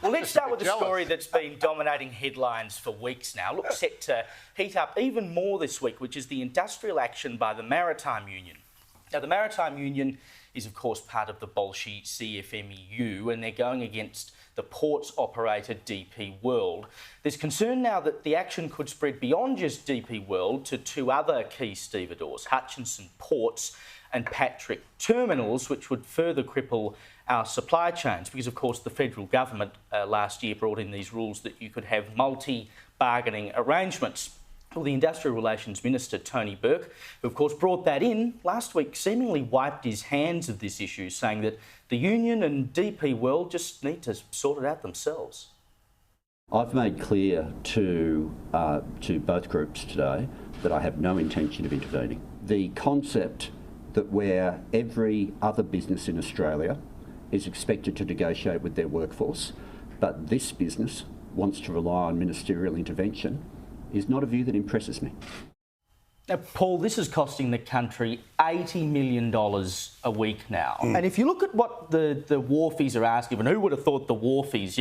Well, let's start with the story that's been dominating headlines for weeks now. Looks set to heat up even more this week, which is the industrial action by the Maritime Union. Now, the Maritime Union is, of course, part of the Bolshevik CFMEU, and they're going against the ports operator DP World. There's concern now that the action could spread beyond just DP World to two other key stevedores, Hutchinson Ports and Patrick Terminals, which would further cripple our supply chains because, of course, the federal government last year brought in these rules that you could have multi-bargaining arrangements. Well, the Industrial Relations Minister, Tony Burke, who of course brought that in, last week seemingly wiped his hands of this issue, saying that the union and DP World just need to sort it out themselves. I've made clear to both groups today that I have no intention of intervening. The concept that where every other business in Australia is expected to negotiate with their workforce, but this business wants to rely on ministerial intervention, is not a view that impresses me. Now, Paul, this is costing the country $80 million a week now. And if you look at what the wharfies are asking, and who would have thought the wharfies,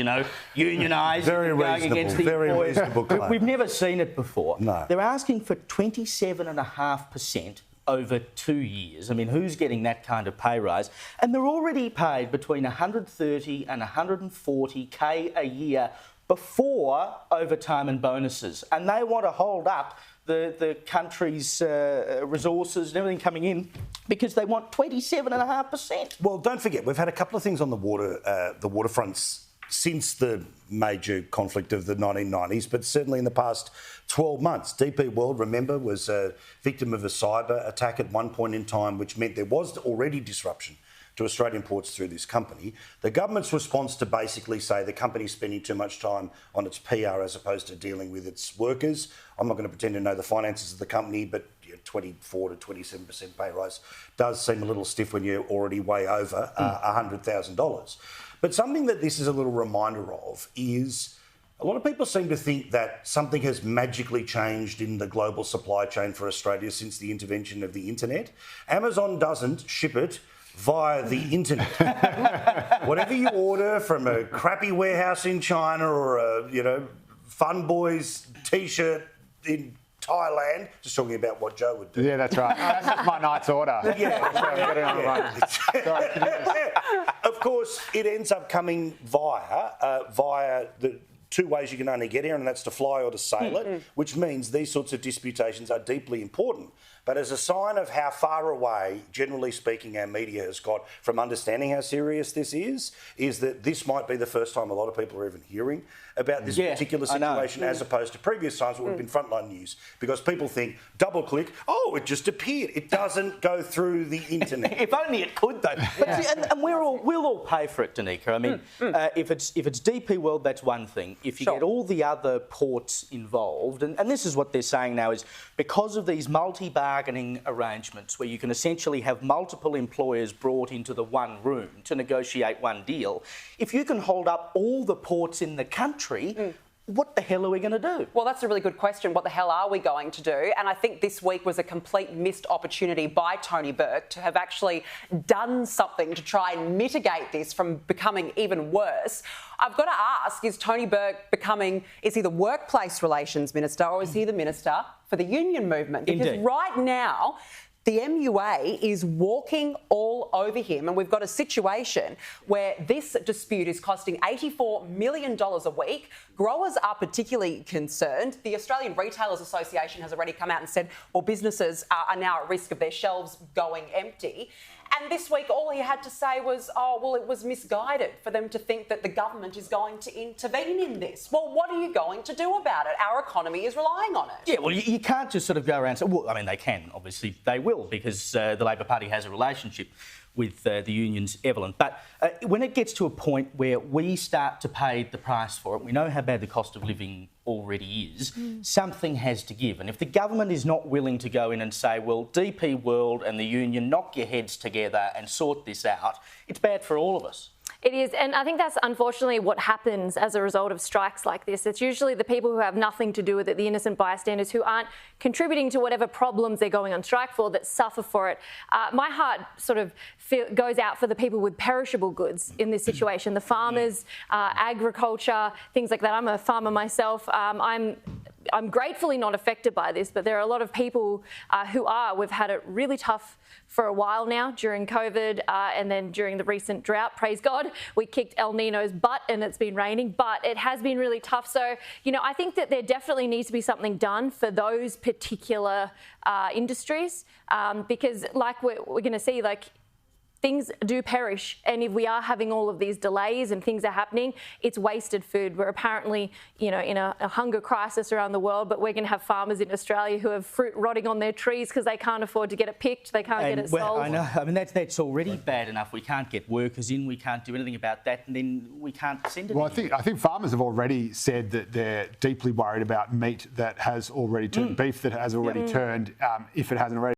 unionised, going against the employers? Claim. We've never seen it before. No. They're asking for 27.5% over 2 years. I mean, who's getting that kind of pay rise? And they're already paid between 130 and 140K a year before overtime and bonuses. And they want to hold up the country's resources and everything coming in because they want 27.5%. Well, don't forget, we've had a couple of things on the waterfronts since the major conflict of the 1990s, but certainly in the past 12 months. DP World, remember, was a victim of a cyber attack at one point in time, which meant there was already disruption to Australian ports through this company. The government's response to basically say the company's spending too much time on its PR as opposed to dealing with its workers. I'm not going to pretend to know the finances of the company, but 24 to 27% pay rise does seem a little stiff when you're already way over $100,000. But something that this is a little reminder of is a lot of people seem to think that something has magically changed in the global supply chain for Australia since the intervention of the internet. Amazon doesn't ship it via the internet. Whatever you order from a crappy warehouse in China or a, Fun Boys T-shirt in Thailand, just talking about what Joe would do. Yeah, that's right. That's my night's order. Of course, it ends up coming via the two ways you can only get here, and that's to fly or to sail it, which means these sorts of disputations are deeply important. But as a sign of how far away, generally speaking, our media has got from understanding how serious this is that this might be the first time a lot of people are even hearing about this particular situation as opposed to previous times it would have been frontline news. Because people think, double click, oh, it just appeared. It doesn't go through the internet. If only it could, though. But see, and we'll all pay for it, Danica. I mean, if it's DP World, that's one thing. If you get all the other ports involved, and this is what they're saying now, is because of these multi-bargaining arrangements where you can essentially have multiple employers brought into the one room to negotiate one deal, if you can hold up all the ports in the country, what the hell are we going to do? Well, that's a really good question. What the hell are we going to do? And I think this week was a complete missed opportunity by Tony Burke to have actually done something to try and mitigate this from becoming even worse. I've got to ask, is Tony Burke is he the workplace relations minister or is he the minister for the union movement? Because right now, the MUA is walking all over him, and we've got a situation where this dispute is costing $84 million a week. Growers are particularly concerned. The Australian Retailers Association has already come out and said, well, businesses are now at risk of their shelves going empty. And this week, all he had to say was, oh, well, it was misguided for them to think that the government is going to intervene in this. Well, what are you going to do about it? Our economy is relying on it. Yeah, well, you can't just sort of go around and say, well, I mean, they can, obviously, they will, because the Labor Party has a relationship with the unions, Evelyn. But when it gets to a point where we start to pay the price for it, we know how bad the cost of living already is, something has to give. And if the government is not willing to go in and say, well, DP World and the union, knock your heads together and sort this out, it's bad for all of us. It is, and I think that's unfortunately what happens as a result of strikes like this. It's usually the people who have nothing to do with it, the innocent bystanders who aren't contributing to whatever problems they're going on strike for, that suffer for it. My heart sort of goes out for the people with perishable goods in this situation, the farmers, agriculture, things like that. I'm a farmer myself. I'm gratefully not affected by this, but there are a lot of people who are. We've had it really tough for a while now during COVID and then during the recent drought. Praise God, we kicked El Nino's butt and it's been raining, but it has been really tough. So, you know, I think that there definitely needs to be something done for those particular industries because like we're going to see, like, things do perish, and if we are having all of these delays and things are happening, it's wasted food. We're apparently, you know, in a hunger crisis around the world, but we're going to have farmers in Australia who have fruit rotting on their trees because they can't afford to get it picked, they can't get it sold. I know. I mean, that's already bad enough. We can't get workers in, we can't do anything about that, and then we can't send it. Well, I think farmers have already said that they're deeply worried about meat that has already turned, beef that has already turned, if it hasn't already.